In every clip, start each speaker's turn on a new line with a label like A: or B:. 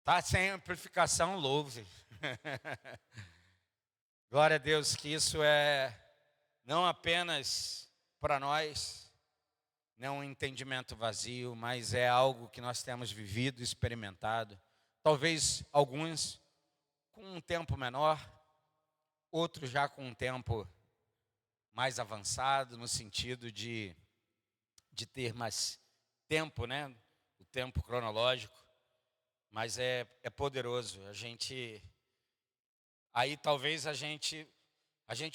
A: Tá sem amplificação, louve. Glória a Deus que isso é não apenas para nós, não um entendimento vazio, mas é algo que nós temos vivido, experimentado. Talvez alguns com um tempo menor, outros já com um tempo mais avançado, no sentido de ter mais tempo, né? O tempo cronológico. Mas é poderoso. Aí talvez a gente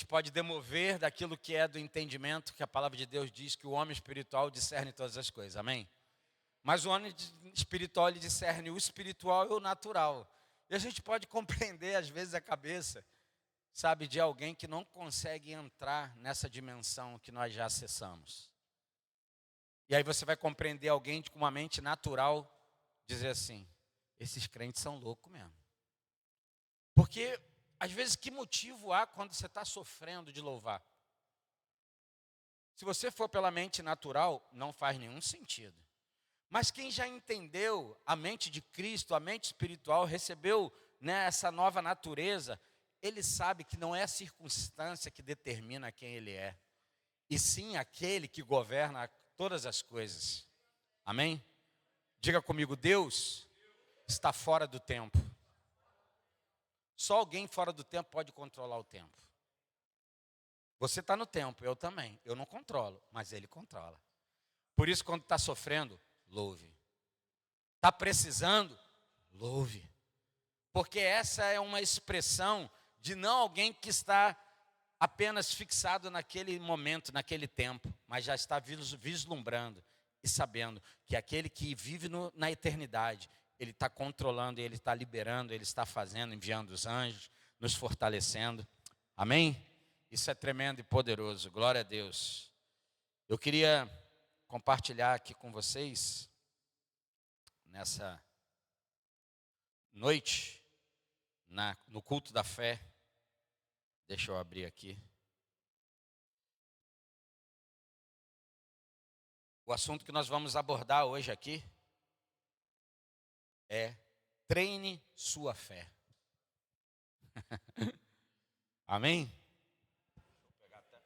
A: pode demover daquilo que é do entendimento, que a palavra de Deus diz que o homem espiritual discerne todas as coisas, amém? Mas o homem espiritual, ele discerne o espiritual e o natural. E a gente pode compreender, às vezes, a cabeça, sabe, de alguém que não consegue entrar nessa dimensão que nós já acessamos. E aí você vai compreender alguém com uma mente natural, dizer assim, esses crentes são loucos mesmo. Porque, às vezes, que motivo há quando você está sofrendo de louvar? Se você for pela mente natural, não faz nenhum sentido. Mas quem já entendeu a mente de Cristo, a mente espiritual, recebeu, né, essa nova natureza, ele sabe que não é a circunstância que determina quem ele é, e sim aquele que governa todas as coisas. Amém? Diga comigo, Deus está fora do tempo. Só alguém fora do tempo pode controlar o tempo. Você está no tempo, eu também. Eu não controlo, mas Ele controla. Por isso, quando está sofrendo, louve. Está precisando, louve. Porque essa é uma expressão de não alguém que está apenas fixado naquele momento, naquele tempo, mas já está vislumbrando e sabendo que aquele que vive na eternidade, ele está controlando, ele está liberando, ele está fazendo, enviando os anjos, nos fortalecendo. Amém? Isso é tremendo e poderoso, glória a Deus. Eu queria compartilhar aqui com vocês, nessa noite, no culto da fé. Deixa eu abrir aqui. O assunto que nós vamos abordar hoje aqui é treine sua fé. Amém? Pegar meu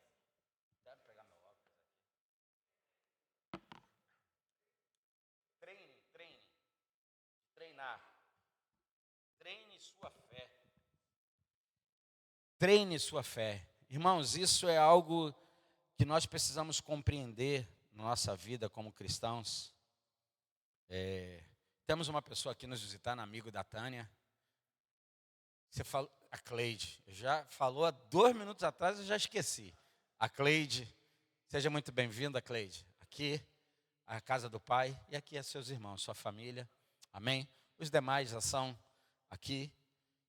A: óculos aqui. Treine, treinar. Treine sua fé. Treine sua fé. Irmãos, isso é algo que nós precisamos compreender na nossa vida como cristãos. Temos uma pessoa aqui nos visitando, amigo da Tânia. Você falou, a Cleide, já falou há 2 minutos atrás, eu já esqueci. A Cleide, seja muito bem-vinda, Cleide. Aqui, a casa do Pai, e aqui é seus irmãos, sua família. Amém? Os demais já são aqui.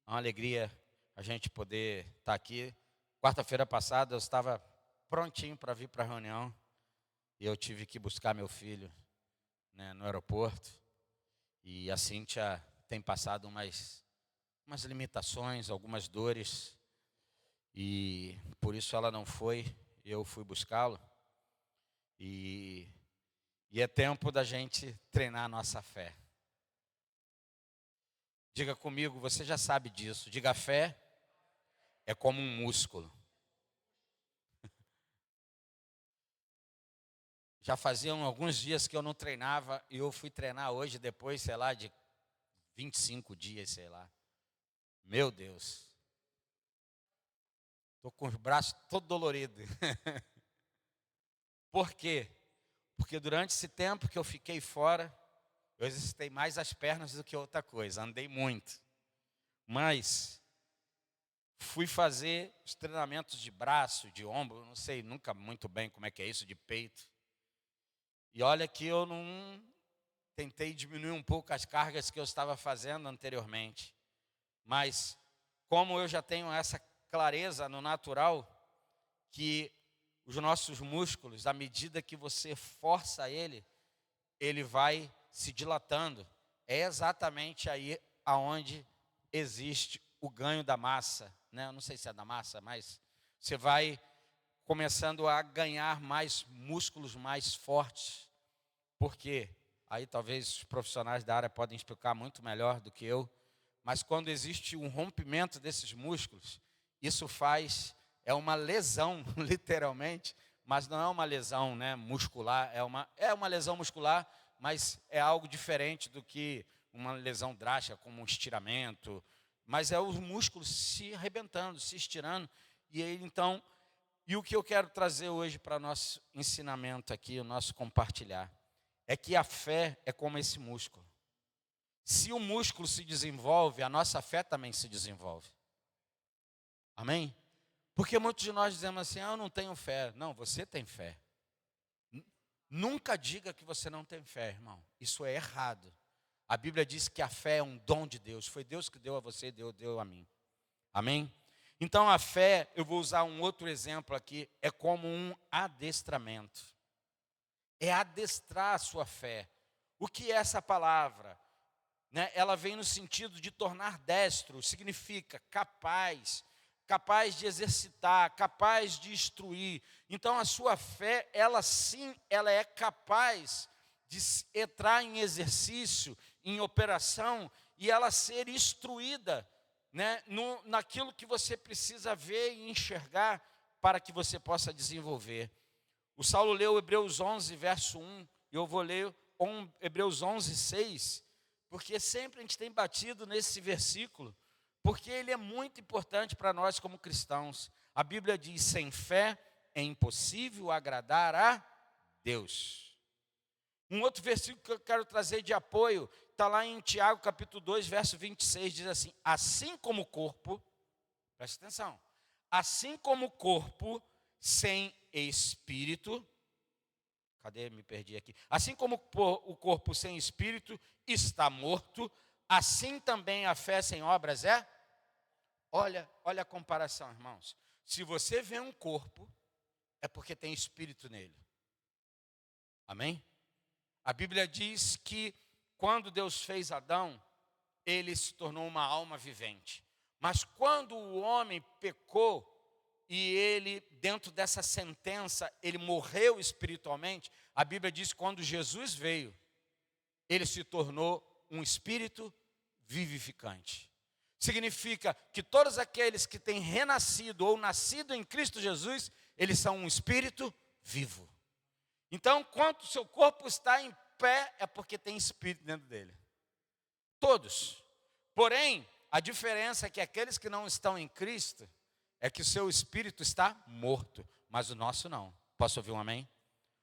A: É uma alegria a gente poder estar aqui. Quarta-feira passada eu estava prontinho para vir para a reunião e eu tive que buscar meu filho, né, no aeroporto. E a Cíntia tem passado umas limitações, algumas dores, e por isso ela não foi, eu fui buscá-lo. E é tempo da gente treinar a nossa fé. Diga comigo, você já sabe disso. Diga, a fé é como um músculo. Já faziam alguns dias que eu não treinava e eu fui treinar hoje depois, sei lá, de 25 dias, sei lá. Meu Deus. Estou com os braços todo doloridos. Por quê? Porque durante esse tempo que eu fiquei fora, eu exercitei mais as pernas do que outra coisa. Andei muito. Mas fui fazer os treinamentos de braço, de ombro, não sei nunca muito bem como é que é isso, de peito. E olha que eu não tentei diminuir um pouco as cargas que eu estava fazendo anteriormente. Mas como eu já tenho essa clareza no natural, que os nossos músculos, à medida que você força ele vai se dilatando. É exatamente aí aonde existe o ganho da massa, né? Eu não sei se é da massa, mas você vai começando a ganhar mais músculos mais fortes, porque aí talvez os profissionais da área podem explicar muito melhor do que eu, mas quando existe um rompimento desses músculos, isso é uma lesão, literalmente, mas não é uma lesão, né, muscular, é uma lesão muscular, mas é algo diferente do que uma lesão drástica, como um estiramento, mas é os músculos se arrebentando, se estirando, e o que eu quero trazer hoje para nosso ensinamento aqui, o nosso compartilhar, é que a fé é como esse músculo. Se o músculo se desenvolve, a nossa fé também se desenvolve. Amém? Porque muitos de nós dizemos assim, eu não tenho fé. Não, você tem fé. Nunca diga que você não tem fé, irmão. Isso é errado. A Bíblia diz que a fé é um dom de Deus. Foi Deus que deu a você, deu a mim. Amém? Então a fé, eu vou usar um outro exemplo aqui, é como um adestramento. É adestrar a sua fé. O que é essa palavra? Né? Ela vem no sentido de tornar destro, significa capaz de exercitar, capaz de instruir. Então a sua fé, ela sim, ela é capaz de entrar em exercício, em operação, e ela ser instruída, né, naquilo que você precisa ver e enxergar para que você possa desenvolver. O Saulo leu Hebreus 11, verso 1, e eu vou ler Hebreus 11, 6, porque sempre a gente tem batido nesse versículo, porque ele é muito importante para nós como cristãos. A Bíblia diz, sem fé é impossível agradar a Deus. Um outro versículo que eu quero trazer de apoio, está lá em Tiago capítulo 2, verso 26, diz assim, assim como o corpo, presta atenção, assim como o corpo sem espírito, me perdi aqui. Assim como o corpo sem espírito está morto, assim também a fé sem obras é? Olha a comparação, irmãos. Se você vê um corpo, é porque tem espírito nele. Amém? A Bíblia diz que quando Deus fez Adão, ele se tornou uma alma vivente. Mas quando o homem pecou, e ele, dentro dessa sentença, ele morreu espiritualmente, a Bíblia diz que quando Jesus veio, ele se tornou um espírito vivificante. Significa que todos aqueles que têm renascido ou nascido em Cristo Jesus, eles são um espírito vivo. Então, quando o seu corpo está em pé, é porque tem espírito dentro dele. Todos. Porém, a diferença é que aqueles que não estão em Cristo, é que o seu espírito está morto, mas o nosso não. Posso ouvir um amém?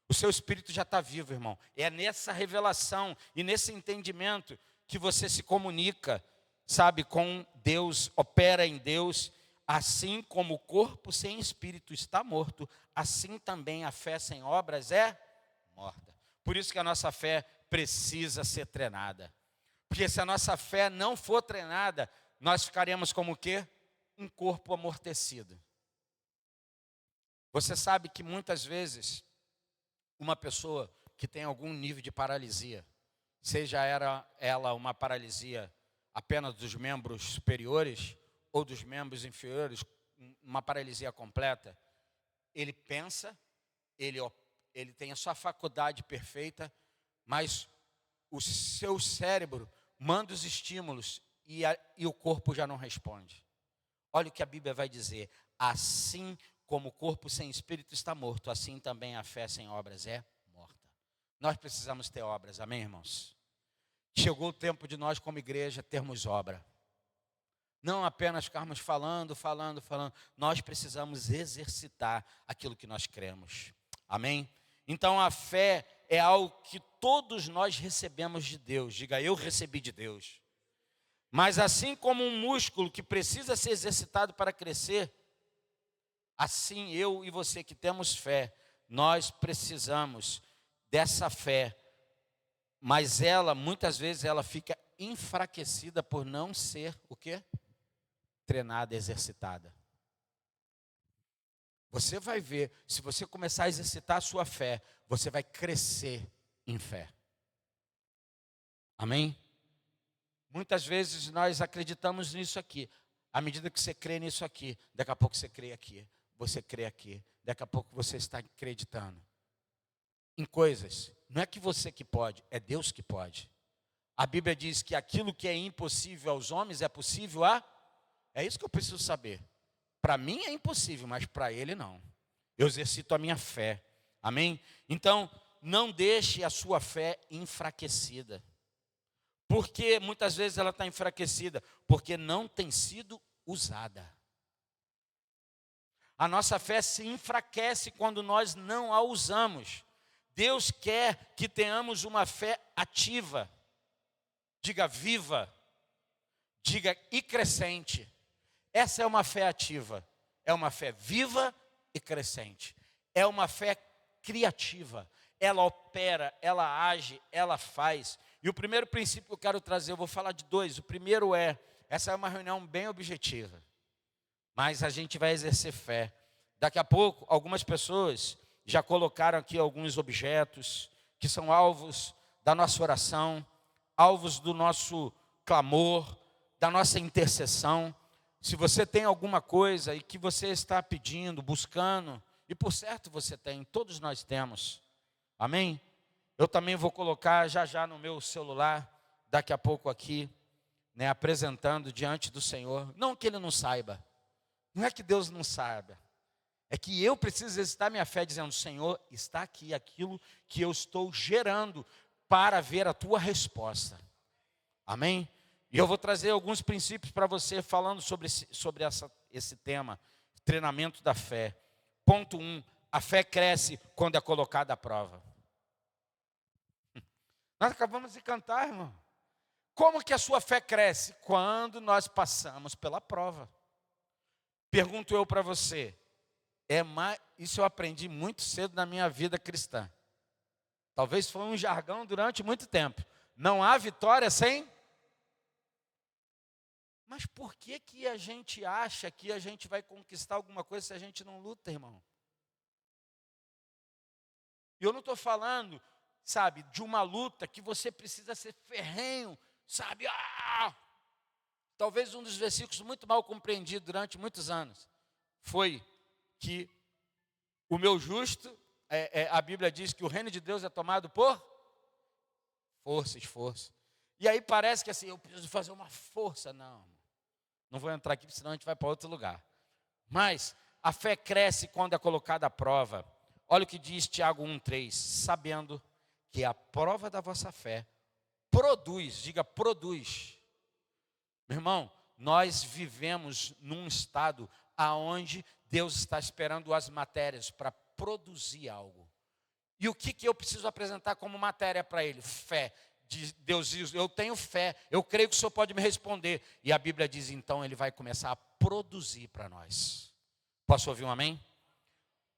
A: O seu espírito já está vivo, irmão. É nessa revelação e nesse entendimento que você se comunica, sabe, com Deus, opera em Deus. Assim como o corpo sem espírito está morto, assim também a fé sem obras é morta. Por isso que a nossa fé precisa ser treinada. Porque se a nossa fé não for treinada, nós ficaremos como o quê? Um corpo amortecido. Você sabe que muitas vezes uma pessoa que tem algum nível de paralisia, seja ela uma paralisia apenas dos membros superiores ou dos membros inferiores, uma paralisia completa, ele pensa, ele tem a sua faculdade perfeita, mas o seu cérebro manda os estímulos e o corpo já não responde. Olha o que a Bíblia vai dizer, assim como o corpo sem espírito está morto, assim também a fé sem obras é morta. Nós precisamos ter obras, amém, irmãos? Chegou o tempo de nós como igreja termos obra. Não apenas ficarmos falando. Nós precisamos exercitar aquilo que nós cremos. Amém? Então a fé é algo que todos nós recebemos de Deus. Diga, eu recebi de Deus. Mas assim como um músculo que precisa ser exercitado para crescer, assim eu e você que temos fé, nós precisamos dessa fé. Mas muitas vezes ela fica enfraquecida por não ser o quê? Treinada, exercitada. Você vai ver, se você começar a exercitar a sua fé, você vai crescer em fé. Amém? Muitas vezes nós acreditamos nisso aqui. À medida que você crê nisso aqui, daqui a pouco você crê aqui, daqui a pouco você está acreditando. em coisas. Não é que você que pode, é Deus que pode. A Bíblia diz que aquilo que é impossível aos homens é possível a... É isso que eu preciso saber. Para mim é impossível, mas para ele não. Eu exercito a minha fé. Amém? Então, não deixe a sua fé enfraquecida. Porque muitas vezes ela está enfraquecida, porque não tem sido usada. A nossa fé se enfraquece quando nós não a usamos. Deus quer que tenhamos uma fé ativa. Diga viva. Diga e crescente. Essa é uma fé ativa. É uma fé viva e crescente. É uma fé criativa. Ela opera, ela age, ela faz. E o primeiro princípio que eu quero trazer, eu vou falar de dois. O primeiro essa é uma reunião bem objetiva. Mas a gente vai exercer fé. Daqui a pouco, algumas pessoas já colocaram aqui alguns objetos que são alvos da nossa oração, alvos do nosso clamor, da nossa intercessão. Se você tem alguma coisa e que você está pedindo, buscando, e por certo você tem, todos nós temos. Amém? Eu também vou colocar já no meu celular, daqui a pouco aqui, apresentando diante do Senhor. Não que Ele não saiba, não é que Deus não saiba, é que eu preciso exercitar minha fé dizendo, Senhor, está aqui aquilo que eu estou gerando para ver a tua resposta. Amém? E eu vou trazer alguns princípios para você falando sobre esse tema, treinamento da fé. Ponto 1, a fé cresce quando é colocada à prova. Nós acabamos de cantar, irmão. Como que a sua fé cresce? Quando nós passamos pela prova. Pergunto eu para você, isso eu aprendi muito cedo na minha vida cristã. Talvez foi um jargão durante muito tempo. Não há vitória sem... Mas por que a gente acha que a gente vai conquistar alguma coisa se a gente não luta, irmão? E eu não estou falando, sabe, de uma luta que você precisa ser ferrenho, sabe? Talvez um dos versículos muito mal compreendido durante muitos anos foi que o meu justo, a Bíblia diz que o reino de Deus é tomado por esforço. E aí parece que assim, eu preciso fazer uma força. Não vou entrar aqui, senão a gente vai para outro lugar. Mas a fé cresce quando é colocada à prova. Olha o que diz Tiago 1,3. Sabendo que a prova da vossa fé produz, diga produz. Meu irmão, nós vivemos num estado aonde Deus está esperando as matérias para produzir algo. E o que eu preciso apresentar como matéria para Ele? Fé. Deus diz, eu tenho fé, eu creio que o Senhor pode me responder. E a Bíblia diz, então, Ele vai começar a produzir para nós. Posso ouvir um amém?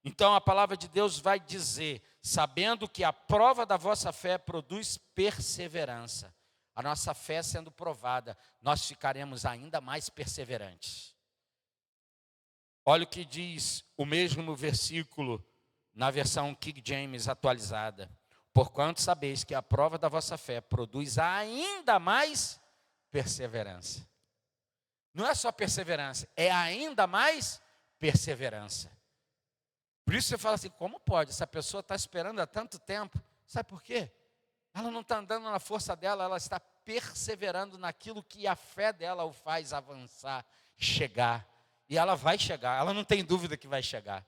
A: Então, a palavra de Deus vai dizer, sabendo que a prova da vossa fé produz perseverança. A nossa fé sendo provada, nós ficaremos ainda mais perseverantes. Olha o que diz o mesmo versículo na versão King James atualizada. Porquanto sabeis que a prova da vossa fé produz ainda mais perseverança. Não é só perseverança, é ainda mais perseverança. Por isso você fala assim, como pode? Essa pessoa está esperando há tanto tempo. Sabe por quê? Ela não está andando na força dela, ela está perseverando naquilo que a fé dela o faz avançar, chegar. E ela vai chegar, ela não tem dúvida que vai chegar.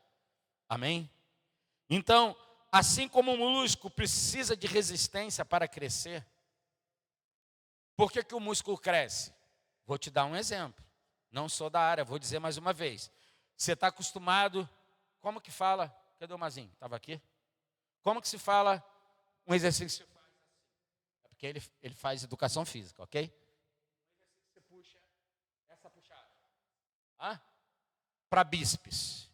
A: Amém? Então, assim como o músculo precisa de resistência para crescer, por que o músculo cresce? Vou te dar um exemplo. Não sou da área, vou dizer mais uma vez. Você está acostumado, como que fala? Cadê o Mazinho? Estava aqui? Como que se fala um exercício? É porque ele faz educação física, ok? Você puxa essa puxada. Para bíceps.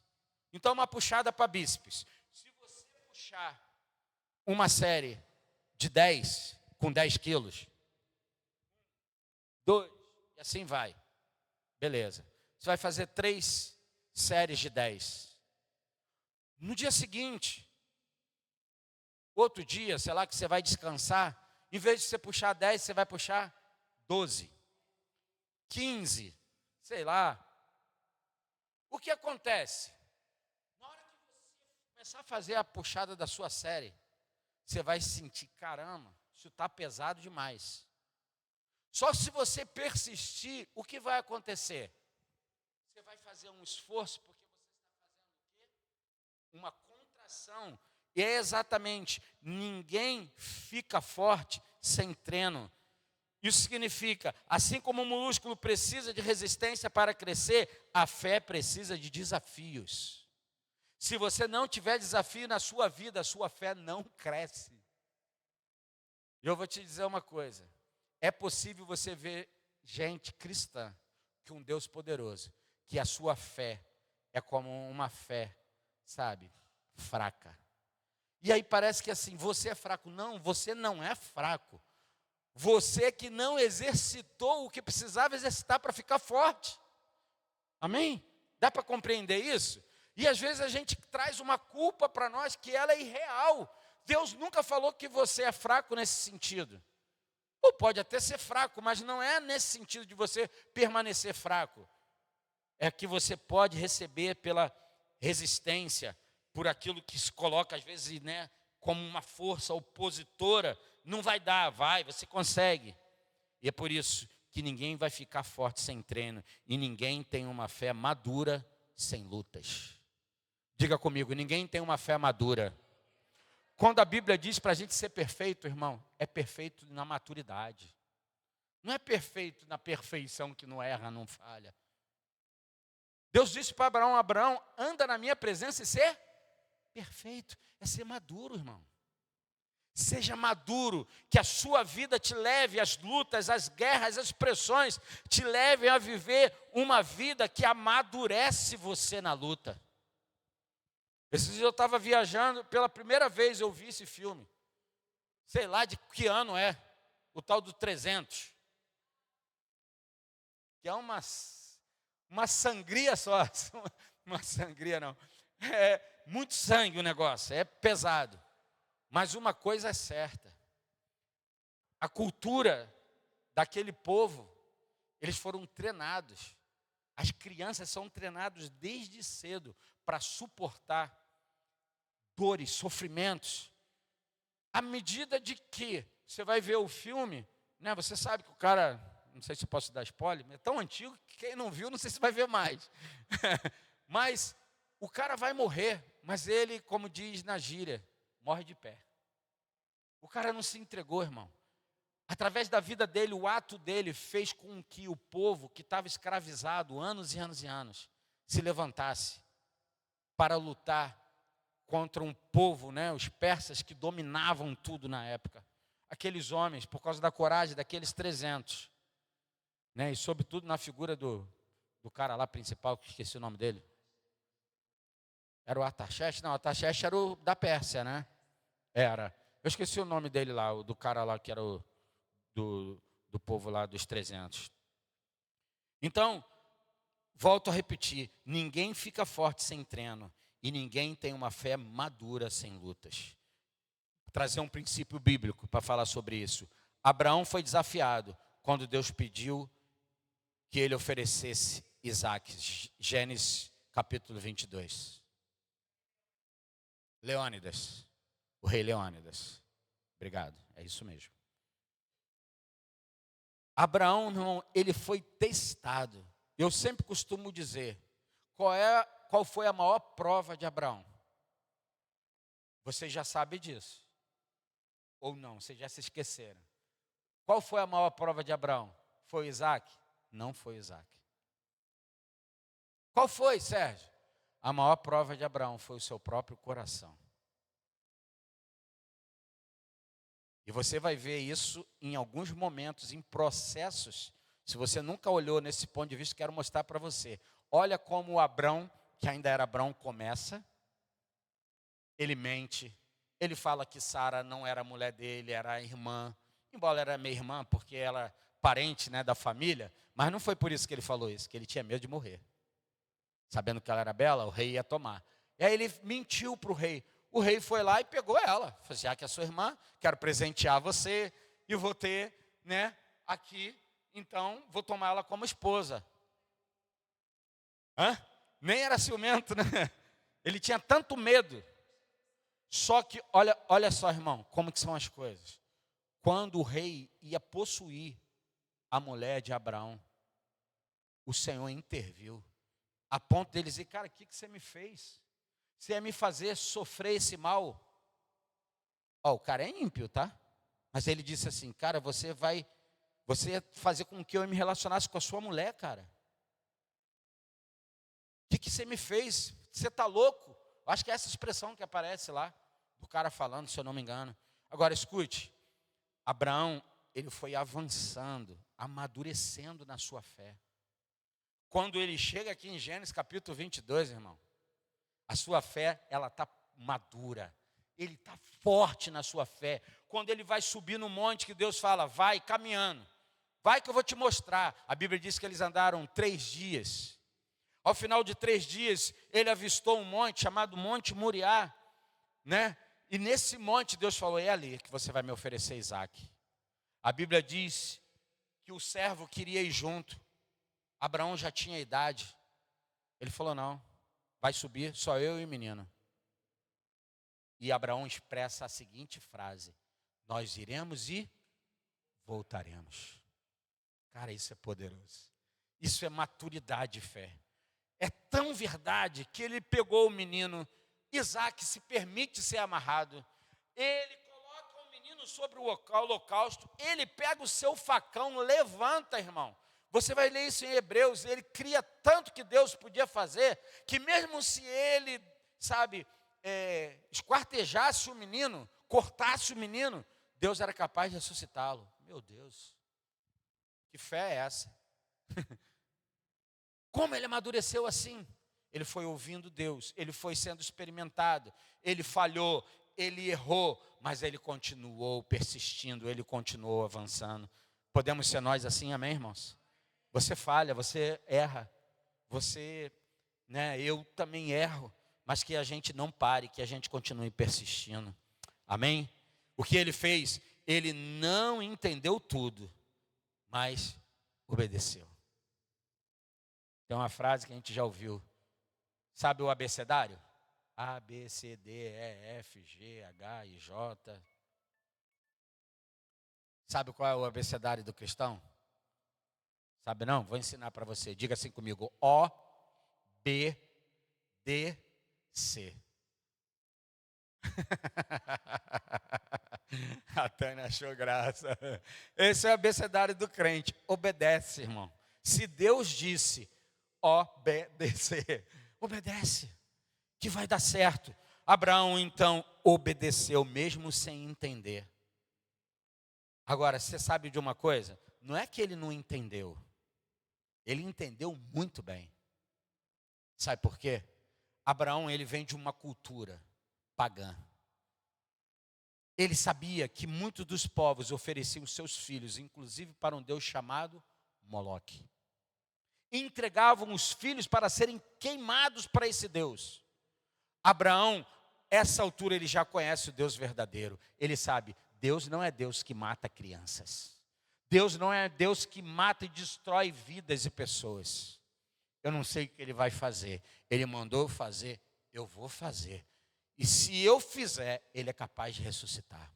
A: Então, uma puxada para bíceps. Se você puxar uma série de 10, com 10 quilos, 2, e assim vai. Beleza. Você vai fazer 3 séries de 10. No dia seguinte, outro dia, sei lá, que você vai descansar, em vez de você puxar 10, você vai puxar 12, 15, sei lá. O que acontece? Na hora que você começar a fazer a puxada da sua série, você vai sentir, caramba, isso está pesado demais. Só se você persistir, o que vai acontecer? Você vai fazer um esforço, porque você está fazendo o quê? Uma contração. E é exatamente, ninguém fica forte sem treino. Isso significa, assim como o músculo precisa de resistência para crescer, a fé precisa de desafios. Se você não tiver desafio na sua vida, a sua fé não cresce. E eu vou te dizer uma coisa, é possível você ver gente cristã, que um Deus poderoso, que a sua fé é como uma fé, sabe, fraca. E aí parece que assim, você é fraco. Não, você não é fraco. Você que não exercitou o que precisava exercitar para ficar forte. Amém? Dá para compreender isso? E às vezes a gente traz uma culpa para nós que ela é irreal. Deus nunca falou que você é fraco nesse sentido. Ou pode até ser fraco, mas não é nesse sentido de você permanecer fraco. É que você pode receber pela resistência, por aquilo que se coloca às vezes, né, como uma força opositora. Não vai dar, você consegue. E é por isso que ninguém vai ficar forte sem treino. E ninguém tem uma fé madura sem lutas. Diga comigo, ninguém tem uma fé madura. Quando a Bíblia diz para a gente ser perfeito, irmão, é perfeito na maturidade. Não é perfeito na perfeição que não erra, não falha. Deus disse para Abraão, Abraão, anda na minha presença e ser perfeito. É ser maduro, irmão. Seja maduro, que a sua vida te leve às lutas, às guerras, às pressões, te levem a viver uma vida que amadurece você na luta. Esses dias eu estava viajando, pela primeira vez eu vi esse filme. Sei lá de que ano é, o tal do 300. Que é uma sangria só, uma sangria não. É muito sangue o negócio, é pesado. Mas uma coisa é certa, a cultura daquele povo, eles foram treinados, as crianças são treinadas desde cedo para suportar dores, sofrimentos. À medida de que você vai ver o filme, né, você sabe que o cara, não sei se eu posso dar spoiler, é tão antigo que quem não viu, não sei se vai ver mais. Mas o cara vai morrer, mas ele, como diz na gíria, morre de pé. O cara não se entregou, irmão. Através da vida dele, o ato dele fez com que o povo que estava escravizado anos e anos e anos se levantasse para lutar contra um povo, né, os persas que dominavam tudo na época. Aqueles homens, por causa da coragem daqueles 300, né, e sobretudo na figura do cara lá principal, que esqueci o nome dele. Era o Artaxerxes? Não, o Artaxerxes era o da Pérsia, né? Era. Eu esqueci o nome dele lá, o do cara lá que era do povo lá dos 300. Então, volto a repetir, ninguém fica forte sem treino e ninguém tem uma fé madura sem lutas. Vou trazer um princípio bíblico para falar sobre isso. Abraão foi desafiado quando Deus pediu que ele oferecesse Isaque. Gênesis capítulo 22. Leônidas, o rei Leônidas. Obrigado, é isso mesmo. Abraão, irmão, ele foi testado. Eu sempre costumo dizer, qual foi a maior prova de Abraão? Vocês já sabem disso. Ou não, vocês já se esqueceram. Qual foi a maior prova de Abraão? Foi Isaque? Não foi Isaque. Qual foi, Sérgio? A maior prova de Abraão foi o seu próprio coração. E você vai ver isso em alguns momentos, em processos. Se você nunca olhou nesse ponto de vista, quero mostrar para você. Olha como Abraão, que ainda era Abraão, começa. Ele mente. Ele fala que Sara não era a mulher dele, era a irmã. Embora era meia irmã, porque ela é parente, né, da família. Mas não foi por isso que ele falou isso, que ele tinha medo de morrer. Sabendo que ela era bela, o rei ia tomar. E aí ele mentiu para o rei. O rei foi lá e pegou ela. Falou assim, que é sua irmã, quero presentear você e vou ter, né, aqui, então vou tomar ela como esposa. Nem era ciumento, né? Ele tinha tanto medo Só que, olha só, irmão, como que são as coisas. Quando o rei ia possuir a mulher de Abraão, o Senhor interviu, a ponto dele dizer, cara, o que você me fez? Você ia me fazer sofrer esse mal? Ó, o cara é ímpio, tá? Mas ele disse assim, cara, você ia fazer com que eu me relacionasse com a sua mulher, cara. O que você me fez? Você está louco? Acho que é essa expressão que aparece lá, do cara falando, se eu não me engano. Agora, escute, Abraão, ele foi avançando, amadurecendo na sua fé. Quando ele chega aqui em Gênesis capítulo 22, irmão, a sua fé, ela está madura. Ele está forte na sua fé. Quando ele vai subir no monte que Deus fala, vai caminhando. Vai que eu vou te mostrar. A Bíblia diz que eles andaram 3 dias. Ao final de 3 dias, ele avistou um monte chamado Monte Moriá, né? E nesse monte Deus falou, é ali que você vai me oferecer Isaac. A Bíblia diz que o servo queria ir junto. Abraão já tinha idade. Ele falou, não, vai subir só eu e o menino. E Abraão expressa a seguinte frase, nós iremos e voltaremos. Cara, isso é poderoso. Isso é maturidade de fé. É tão verdade que ele pegou o menino, Isaac se permite ser amarrado, ele coloca o menino sobre o holocausto, ele pega o seu facão, levanta, irmão. Você vai ler isso em Hebreus, ele cria tanto que Deus podia fazer, que mesmo se ele, esquartejasse o menino, cortasse o menino, Deus era capaz de ressuscitá-lo. Meu Deus, que fé é essa? Como ele amadureceu assim? Ele foi ouvindo Deus, ele foi sendo experimentado, ele falhou, ele errou, mas ele continuou persistindo, ele continuou avançando. Podemos ser nós assim, amém, irmãos? Você falha, você erra, eu também erro, mas que a gente não pare, que a gente continue persistindo, amém? O que ele fez? Ele não entendeu tudo, mas obedeceu. Tem uma frase que a gente já ouviu, sabe o abecedário? A, B, C, D, E, F, G, H, I, J. Sabe qual é o abecedário do cristão? Sabe não? Vou ensinar para você. Diga assim comigo. O, B, D, C. A Tânia achou graça. Esse é o abecedário do crente. Obedece, irmão. Se Deus disse, obedecer, obedece, que vai dar certo. Abraão, então, obedeceu, mesmo sem entender. Agora, você sabe de uma coisa? Não é que ele não entendeu. Ele entendeu muito bem. Sabe por quê? Abraão, ele vem de uma cultura pagã. Ele sabia que muitos dos povos ofereciam seus filhos, inclusive para um Deus chamado Moloque. Entregavam os filhos para serem queimados para esse Deus. Abraão, essa altura, ele já conhece o Deus verdadeiro. Ele sabe, Deus não é Deus que mata crianças. Deus não é Deus que mata e destrói vidas e pessoas. Eu não sei o que ele vai fazer. Ele mandou fazer, eu vou fazer. E se eu fizer, ele é capaz de ressuscitar.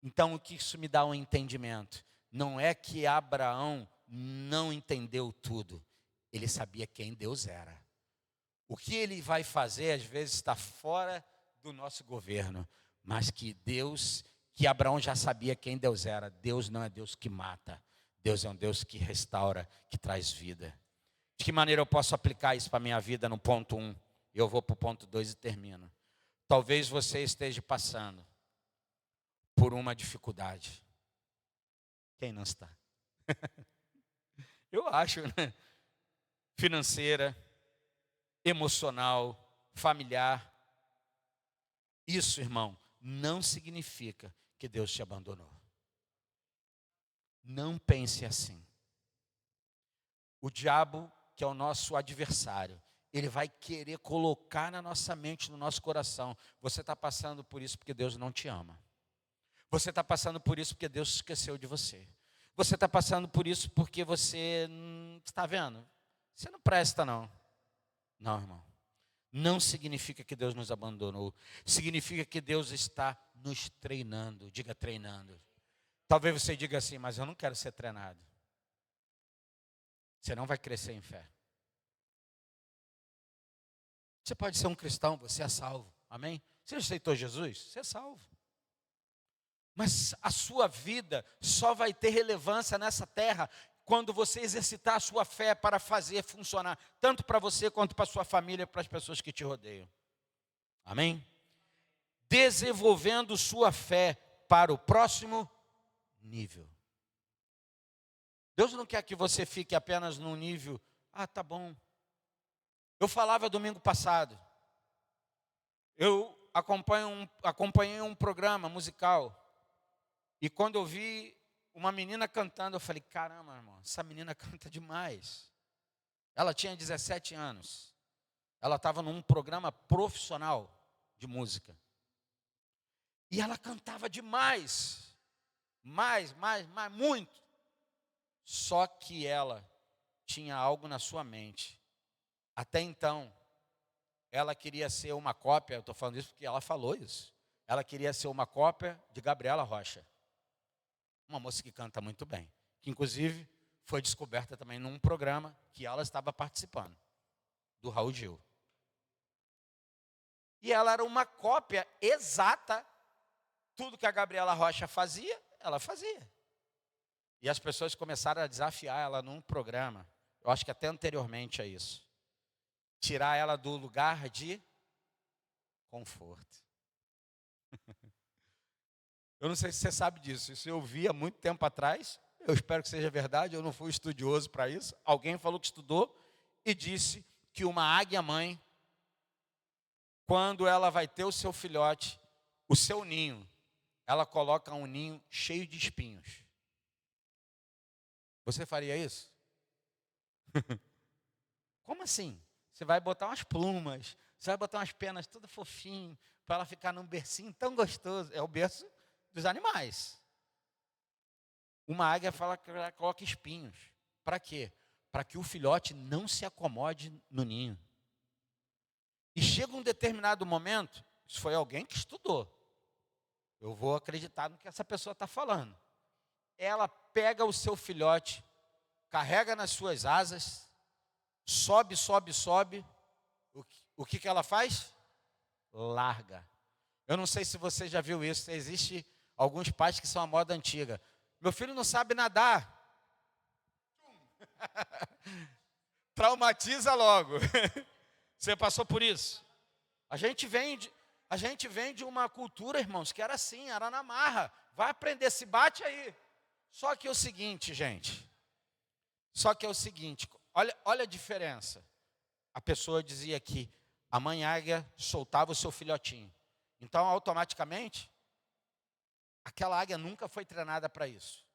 A: Então, o que isso me dá um entendimento? Não é que Abraão não entendeu tudo. Ele sabia quem Deus era. O que ele vai fazer, às vezes, está fora do nosso governo. Mas que Abraão já sabia quem Deus era. Deus não é Deus que mata. Deus é um Deus que restaura, que traz vida. De que maneira eu posso aplicar isso para a minha vida no ponto 1? Eu vou para o ponto 2 e termino. Talvez você esteja passando por uma dificuldade. Quem não está? Eu acho, né? Financeira, emocional, familiar. Isso, irmão, não significa que Deus te abandonou. Não pense assim. O diabo, que é o nosso adversário, ele vai querer colocar na nossa mente, no nosso coração, você está passando por isso porque Deus não te ama. Você está passando por isso porque Deus esqueceu de você. Você está passando por isso porque você, está vendo? Você não presta não. Não, irmão. não significa que Deus nos abandonou. Significa que Deus está nos treinando. Diga treinando. Talvez você diga assim, mas eu não quero ser treinado. Você não vai crescer em fé. Você pode ser um cristão, você é salvo. Amém? Você aceitou Jesus? Você é salvo. Mas a sua vida só vai ter relevância nessa terra quando você exercitar a sua fé para fazer funcionar, tanto para você quanto para a sua família e para as pessoas que te rodeiam. Amém? Desenvolvendo sua fé para o próximo nível. Deus não quer que você fique apenas num nível, tá bom. Eu falava domingo passado, eu acompanhei um programa musical, e quando eu vi uma menina cantando, eu falei, caramba, irmão, essa menina canta demais. Ela tinha 17 anos, ela estava num programa profissional de música, e ela cantava demais, muito. Só que ela tinha algo na sua mente. Até então, ela queria ser uma cópia, eu estou falando isso porque ela falou isso. Ela queria ser uma cópia de Gabriela Rocha. Uma moça que canta muito bem. Que inclusive foi descoberta também num programa que ela estava participando. Do Raul Gil. E ela era uma cópia exata. Tudo que a Gabriela Rocha fazia, ela fazia. E as pessoas começaram a desafiar ela num programa. Eu acho que até anteriormente a isso. Tirar ela do lugar de conforto. Eu não sei se você sabe disso. Isso eu vi há muito tempo atrás. Eu espero que seja verdade. Eu não fui estudioso para isso. Alguém falou que estudou e disse que uma águia-mãe, quando ela vai ter o seu filhote, o seu ninho, ela coloca um ninho cheio de espinhos. Você faria isso? Como assim? Você vai botar umas plumas, você vai botar umas penas tudo fofinho, para ela ficar num bercinho tão gostoso. É o berço dos animais. Uma águia fala que ela coloca espinhos. Para quê? Para que o filhote não se acomode no ninho. E chega um determinado momento, isso foi alguém que estudou. Eu vou acreditar no que essa pessoa está falando. Ela pega o seu filhote, carrega nas suas asas, sobe. O que ela faz? Larga. Eu não sei se você já viu isso. Existe alguns pais que são a moda antiga. Meu filho não sabe nadar. Traumatiza logo. Você passou por isso? A gente vem de uma cultura, irmãos, que era assim, era na marra. Vai aprender, se bate aí. Só que é o seguinte, gente. Olha a diferença. A pessoa dizia que a mãe águia soltava o seu filhotinho. Então, automaticamente, aquela águia nunca foi treinada para isso.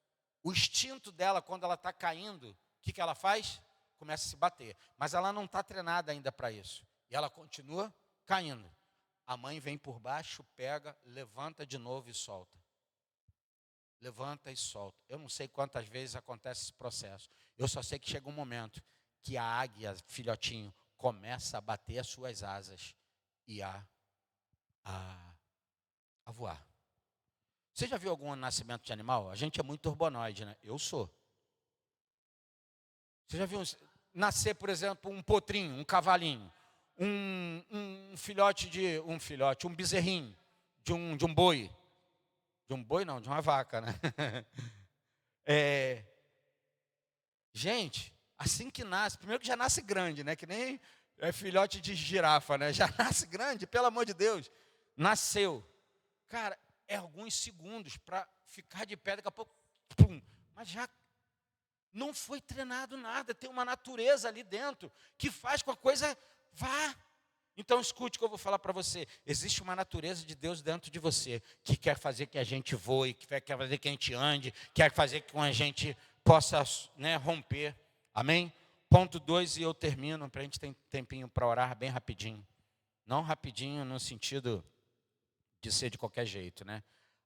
A: O instinto dela, quando ela está caindo, o que ela faz? Começa a se bater. Mas ela não está treinada ainda para isso. E ela continua caindo. A mãe vem por baixo, pega, levanta de novo e solta. Levanta e solta. Eu não sei quantas vezes acontece esse processo. Eu só sei que chega um momento que a águia, filhotinho, começa a bater as suas asas e a voar. Você já viu algum nascimento de animal? A gente é muito orbonoide, né? Eu sou. Você já viu nascer, por exemplo, um potrinho, um cavalinho, um bezerrinho de um boi? De um boi não, de uma vaca, né? Gente, assim que nasce, primeiro que já nasce grande, né? Que nem filhote de girafa, né? Já nasce grande, pelo amor de Deus. Nasceu. Cara, é alguns segundos para ficar de pé, daqui a pouco, pum. Mas já não foi treinado nada, tem uma natureza ali dentro que faz com a coisa vá. Então escute o que eu vou falar para você. Existe uma natureza de Deus dentro de você que quer fazer que a gente voe, que quer fazer que a gente ande, quer fazer que a gente possa, né, romper. Amém? Ponto 2 e eu termino, para a gente ter tempinho para orar bem rapidinho. Não rapidinho no sentido de ser de qualquer jeito, né?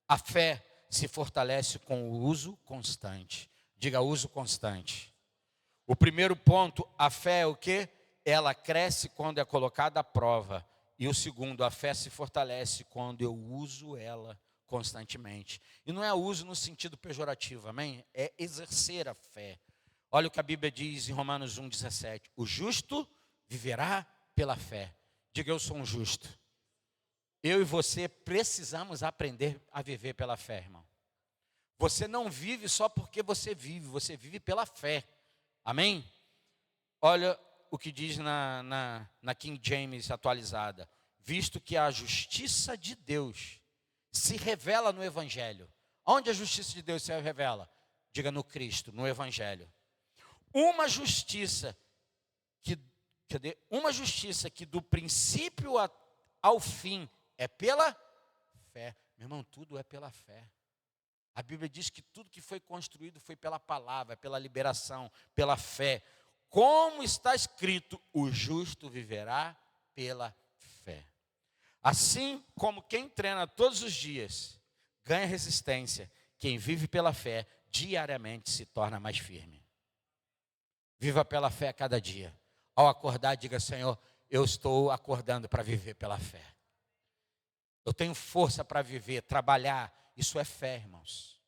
A: A fé se fortalece com o uso constante. Diga uso constante. O primeiro ponto, a fé é o quê? ela cresce quando é colocada à prova. E o segundo, a fé se fortalece quando eu uso ela constantemente. E não é uso no sentido pejorativo, amém? É exercer a fé. Olha o que a Bíblia diz em Romanos 1,17. O justo viverá pela fé. Diga, eu sou um justo. Eu e você precisamos aprender a viver pela fé, irmão. Você não vive só porque você vive pela fé. Amém? Olha o que diz na King James atualizada. Visto que a justiça de Deus se revela no Evangelho. Onde a justiça de Deus se revela? Diga, no Cristo, no Evangelho. Uma justiça que do princípio ao fim é pela fé. Meu irmão, tudo é pela fé. A Bíblia diz que tudo que foi construído foi pela palavra, pela liberação, pela fé. Como está escrito, o justo viverá pela fé. Assim como quem treina todos os dias ganha resistência, quem vive pela fé diariamente se torna mais firme. Viva pela fé a cada dia. Ao acordar, diga, Senhor, eu estou acordando para viver pela fé. Eu tenho força para viver, trabalhar. Isso é fé, irmãos.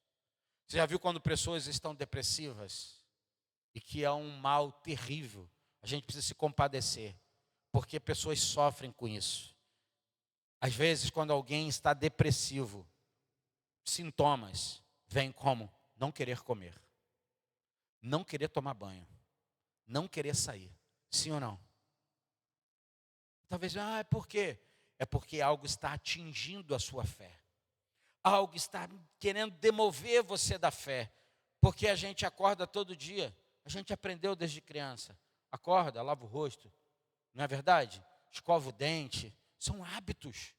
A: Você já viu quando pessoas estão depressivas? E que é um mal terrível. A gente precisa se compadecer. Porque pessoas sofrem com isso. Às vezes, quando alguém está depressivo, sintomas vêm como não querer comer, não querer tomar banho, não querer sair. Sim ou não? Talvez, é por quê? É porque algo está atingindo a sua fé. Algo está querendo demover você da fé. Porque a gente acorda todo dia. A gente aprendeu desde criança. Acorda, lava o rosto. Não é verdade? Escova o dente. São hábitos.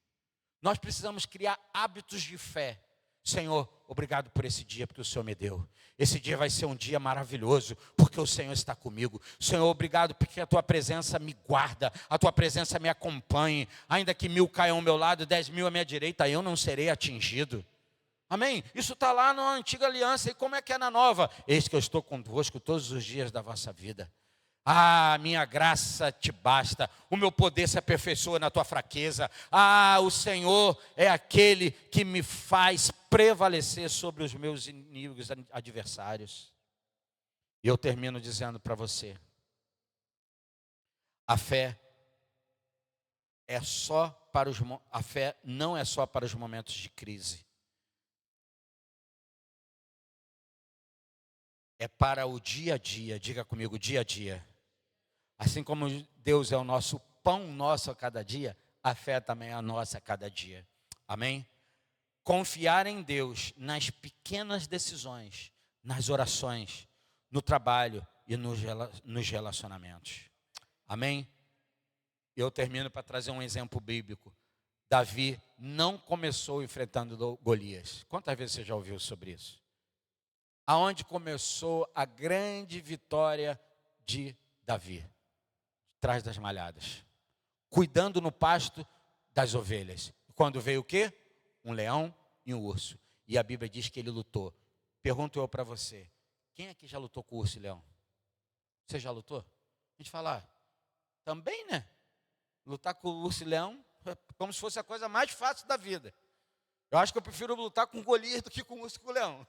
A: Nós precisamos criar hábitos de fé. Senhor, obrigado por esse dia, porque o Senhor me deu. Esse dia vai ser um dia maravilhoso, porque o Senhor está comigo. Senhor, obrigado porque a Tua presença me guarda, a Tua presença me acompanhe. Ainda que 1000 caiam ao meu lado, 10.000 à minha direita, eu não serei atingido. Amém? Isso está lá na antiga aliança. E como é que é na nova? Eis que eu estou convosco todos os dias da vossa vida. Ah, minha graça te basta, o meu poder se aperfeiçoa na tua fraqueza. Ah, o Senhor é aquele que me faz prevalecer sobre os meus inimigos adversários. E eu termino dizendo para você, a fé não é só para os momentos de crise. É para o dia a dia, diga comigo, dia a dia. Assim como Deus é o nosso pão nosso a cada dia, a fé também é a nossa a cada dia. Amém? Confiar em Deus nas pequenas decisões, nas orações, no trabalho e nos relacionamentos. Amém? Eu termino para trazer um exemplo bíblico. Davi não começou enfrentando Golias. Quantas vezes você já ouviu sobre isso? Aonde começou a grande vitória de Davi? Atrás das malhadas, cuidando no pasto das ovelhas. Quando veio o quê? Um leão e um urso. E a Bíblia diz que ele lutou. Pergunto eu para você, quem aqui já lutou com urso e leão? Você já lutou? A gente fala, também, né? Lutar com urso e leão é como se fosse a coisa mais fácil da vida. Eu acho que eu prefiro lutar com Golias do que com urso e com leão.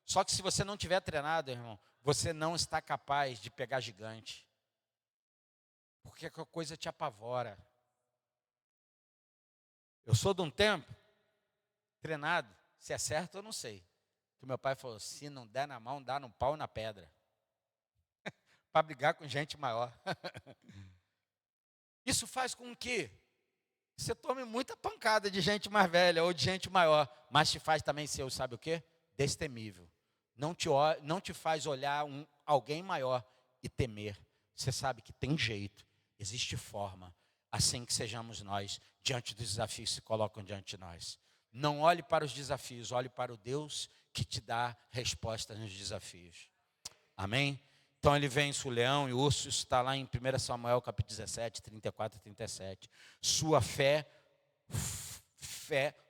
A: Só que se você não tiver treinado, irmão, você não está capaz de pegar gigante. Porque a coisa te apavora. Eu sou de um tempo treinado, se é certo eu não sei. Que meu pai falou, se não der na mão, dá no pau e na pedra. Para brigar com gente maior. Isso faz com que você tome muita pancada de gente mais velha ou de gente maior, mas te faz também ser, sabe o quê? Destemível. Não te faz olhar alguém maior e temer. Você sabe que tem jeito. Existe forma, assim que sejamos nós, diante dos desafios que se colocam diante de nós. Não olhe para os desafios, olhe para o Deus que te dá respostas nos desafios. Amém? Então ele vence o leão e o urso, isso está lá em 1 Samuel capítulo 17, 34 e 37. Sua fé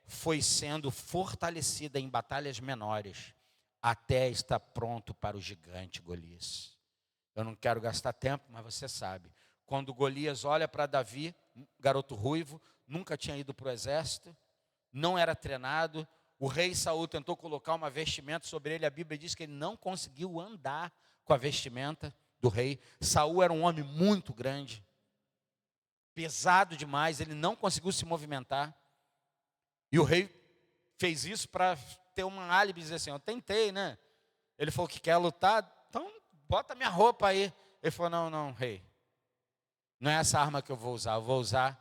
A: foi sendo fortalecida em batalhas menores, até estar pronto para o gigante Golias. Eu não quero gastar tempo, mas você sabe. quando Golias olha para Davi, garoto ruivo, nunca tinha ido para o exército, não era treinado. O rei Saul tentou colocar uma vestimenta sobre ele. A Bíblia diz que ele não conseguiu andar com a vestimenta do rei. Saul era um homem muito grande, pesado demais, ele não conseguiu se movimentar. E o rei fez isso para ter um álibi e dizer assim: eu tentei, né? Ele falou que quer lutar, então bota minha roupa aí. Ele falou: não, não, rei, não é essa arma que eu vou usar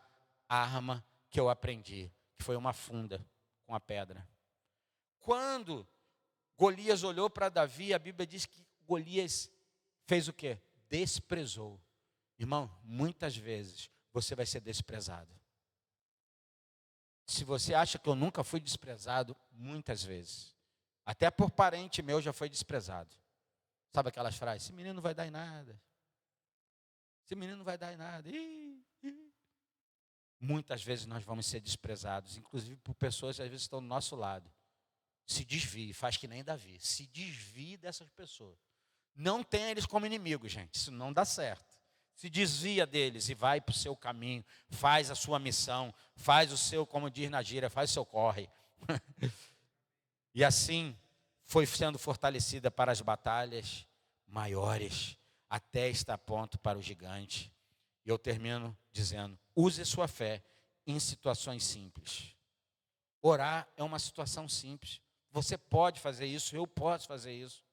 A: a arma que eu aprendi, que foi uma funda com a pedra. Quando Golias olhou para Davi, a Bíblia diz que Golias fez o quê? Desprezou. Irmão, muitas vezes você vai ser desprezado. Se você acha que eu nunca fui desprezado, muitas vezes. Até por parente meu já foi desprezado. Sabe aquelas frases? Esse menino não vai dar em nada. Esse menino não vai dar em nada. Muitas vezes nós vamos ser desprezados, inclusive por pessoas que às vezes estão do nosso lado. Se desvie, faz que nem Davi. Se desvie dessas pessoas. Não tenha eles como inimigos, gente. Isso não dá certo. Se desvia deles e vai para o seu caminho. Faz a sua missão. Faz o seu, como diz na gíria, faz o seu corre. E assim foi sendo fortalecida para as batalhas maiores, até estar pronto para o gigante. E eu termino dizendo: use sua fé em situações simples. Orar é uma situação simples. Você pode fazer isso, eu posso fazer isso.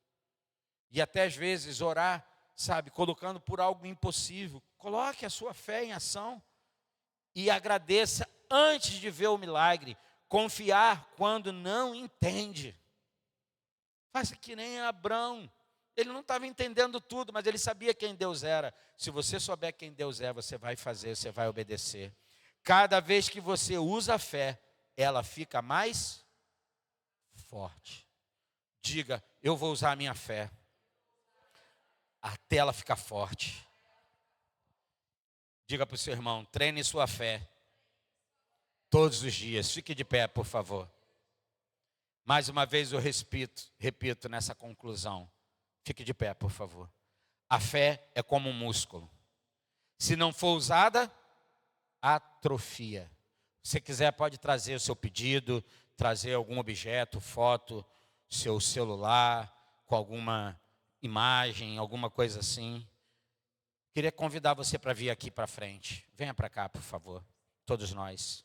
A: E até às vezes orar, sabe, colocando por algo impossível. Coloque a sua fé em ação e agradeça antes de ver o milagre. Confiar quando não entende. Faça que nem Abrão. Ele não estava entendendo tudo, mas ele sabia quem Deus era. Se você souber quem Deus é, você vai fazer, você vai obedecer. Cada vez que você usa a fé, ela fica mais forte. Diga: eu vou usar a minha fé até ela ficar forte. Diga para o seu irmão: treine sua fé todos os dias. Fique de pé, por favor. Mais uma vez eu repito nessa conclusão. Fique de pé, por favor. A fé é como um músculo. Se não for usada, atrofia. Se você quiser, pode trazer o seu pedido, trazer algum objeto, foto, seu celular, com alguma imagem, alguma coisa assim. Queria convidar você para vir aqui para frente. Venha para cá, por favor. Todos nós.